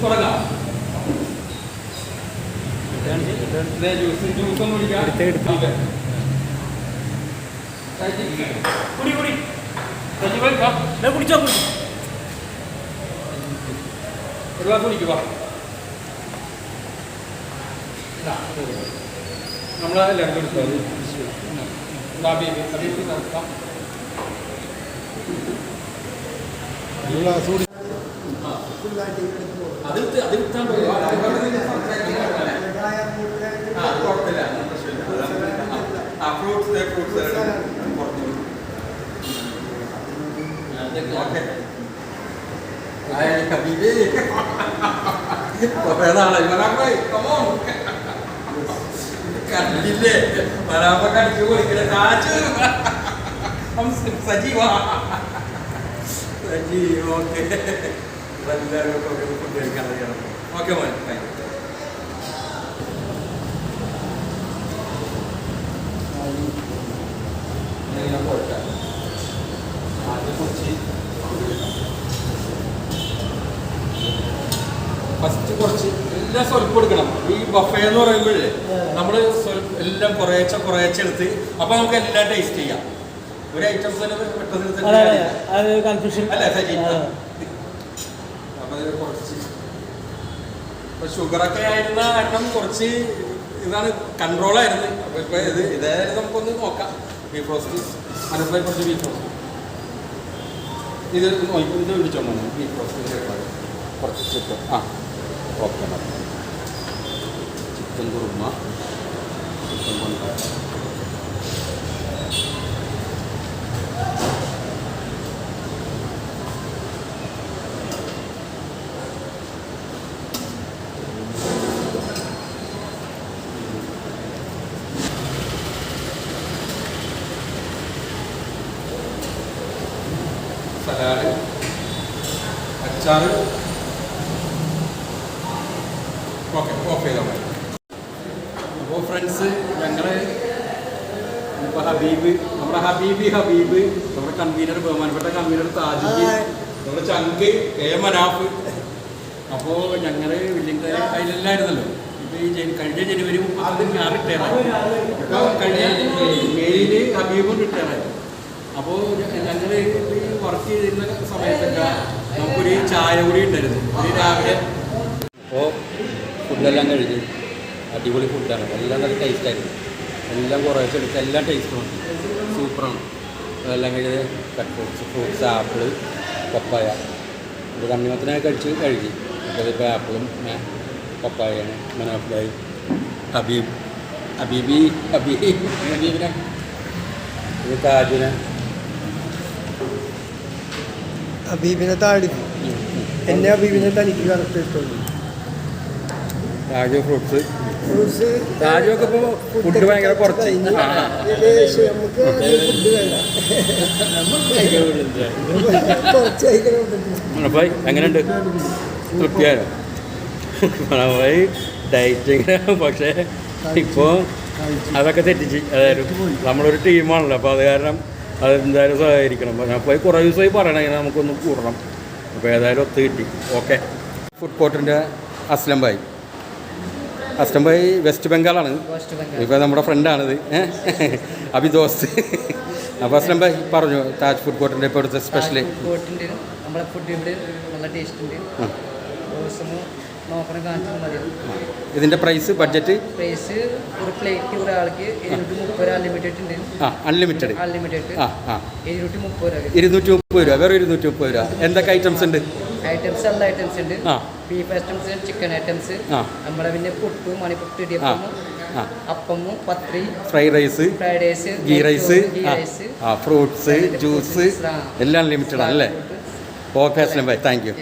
തുടങ്ങാം. ജ്യൂസ് ഒന്ന് കുടിക്കാം. കുടി കുടി കുടിച്ചോ ഒരു ഗ്ലാസ് കുടിക്കുക. നമ്മളെ ലഡു എടുത്തത് കുറേ നാളെ കണ്ടില്ലേ വരാമ്പ കടിച്ചു കൊടുക്കണ കാച്ചു സജീവ സജീവ്. ഓക്കെ എല്ലാവർക്കും ഫുഡ് കഴിക്കാൻ അറിയണം. ഓക്കെ മോനെ താങ്ക് യു. ഫസ്റ്റ് കുറച്ച് എല്ലാം സ്വൽപ്പം എടുക്കണം. ഈ ബഫേ എന്ന് പറയുമ്പോഴേ നമ്മൾ എല്ലാം കുറേശ്ശെ എടുത്ത് അപ്പോൾ നമുക്ക് എല്ലാം ടേസ്റ്റ് ചെയ്യാം. ഒരു ഐറ്റംസ് തന്നെ പെട്ടെന്ന് അല്ല സജി. അപ്പോൾ കുറച്ച് ഇപ്പോൾ ഷുഗറൊക്കെ ആയിരുന്ന കാരണം കുറച്ച് ഇതാണ് കൺട്രോളായിരുന്നു. അപ്പോൾ ഇപ്പോൾ ഇതായാലും നമുക്കൊന്ന് നോക്കാം. ബീഫ് റോസ്റ്റ് മനസ്സിലായി. കുറച്ച് ബീഫ് റോസ്റ്റ് ഇത് വിളിച്ചോണ്ടോ ബീഫ് റോസ്റ്റ് കുറച്ച് chicken. Okay chicken kurma, chicken കൊണ്ട, സലാഡ്, അച്ചാറ്. ഓക്കെ ഓഫ് ചെയ്താൽ മതി. അപ്പോൾ ഫ്രണ്ട്സ് ഞങ്ങൾ ഇപ്പോൾ നമ്മുടെ ഹബീബ് നമ്മുടെ കൺവീനർ, ബഹുമാനപ്പെട്ട കൺവീനർ താജുദ്ദീൻ, നമ്മുടെ ചങ്ക് മനാഫ്. അപ്പോൾ ഞങ്ങൾ വില്ലിംഗ്ടൺ അതിലെല്ലായിരുന്നല്ലോ. ഇപ്പോൾ ഈ കഴിഞ്ഞ ജനുവരി 30 ഞാൻ റിട്ടയറായി. അപ്പോൾ കഴിഞ്ഞ മെയിൽ ഹബീബും റിട്ടയറായി. അപ്പോൾ ഞങ്ങൾ ഈ വർക്ക് ചെയ്തിരുന്ന സമയത്തൊക്കെ നമുക്കൊരു ചായ കൂടി ഉണ്ടായിരുന്നു ഒരു രാവിലെ. അപ്പോൾ ഫുഡെല്ലാം കഴിഞ്ഞ് അടിപൊളി ഫുഡാണ്. എല്ലാം നല്ല ടേസ്റ്റായിരുന്നു. എല്ലാം കുറേശ്ശെ എടുത്ത് എല്ലാം ടേസ്റ്റുമാണ്, സൂപ്പറാണ്. അതെല്ലാം കഴിഞ്ഞ് കട്ട് ഫ്രൂട്ട്സ് ആപ്പിൾ, പപ്പായ. ഒരു കണ്ണിമത്തിനൊക്കെ കഴുകി. അപ്പോൾ ഇപ്പോൾ ആപ്പിളും പപ്പായയാണ്. മനാഫിലായി ഹബീബിനെ ഇത് താജിനെ താടി എന്നെ ഹബീബിനെ തനിക്ക് കറക്റ്റ് ഇഷ്ടമുള്ളൂ. താജു ഫ്രൂട്ട്സ് താജൊക്കെ ഇപ്പോൾ ഫുഡ് ഭയങ്കര കുറച്ച്. അപ്പോൾ എങ്ങനെയുണ്ട്? തൃപ്തിയായോ? മണമായി ഡയറ്റിങ്. പക്ഷേ ഇപ്പോൾ അതൊക്കെ തെറ്റിച്ച്. അതായത് നമ്മളൊരു ടീമാണല്ലോ. അപ്പോൾ അത് കാരണം അതെന്തായാലും സഹകരിക്കണം. ഞാൻ പോയി കുറേ ദിവസമായി പറയണമെങ്കിൽ നമുക്കൊന്ന് കൂടണം. അപ്പോൾ ഏതായാലും ഒത്തു കിട്ടി. ഓക്കെ. ഫുഡ് കോർട്ടിൻ്റെ അസ്ലം ഭായ് വെസ്റ്റ് ബംഗാളാണ്. ഇപ്പോൾ നമ്മുടെ ഫ്രണ്ടാണിത്, അഭിദോസ്ത്. അപ്പോൾ അസ്ലം ഭായ് പറഞ്ഞു താജ് ഫുഡ് കോർട്ടിൻ്റെ ഇപ്പോൾ ഇവിടുത്തെ സ്പെഷ്യൽ. നമ്മളെ ഫുഡ് ഇവിടെ നല്ല ടേസ്റ്റ് ഉണ്ട്. ഇതിൻ്റെ പ്രൈസ് ബഡ്ജറ്റ് ഒരു പ്ലേറ്റ് ഒരാൾക്ക് 730 അൺലിമിറ്റഡ് ഉണ്ട്. അൺലിമിറ്റഡ് 230 രൂപ. വേറെ 230 രൂപ. എന്തൊക്കെ ഐറ്റംസ് ഉണ്ട്? ഐറ്റംസ് എല്ലാ ഐറ്റംസ് ഉണ്ട്. ബീഫ് ഐറ്റംസ്, ചിക്കൻ ഐറ്റംസ്, നമ്മളെ പിന്നെ പുട്ട്, മണിപ്പുട്ട്, ഇടിയപ്പം, അപ്പമു, പത്രി, fried rice, ghee rice, fruits, juice എല്ലാം അൺലിമിറ്റഡ് ആണല്ലേ? Okay Aslam bhai, thank U.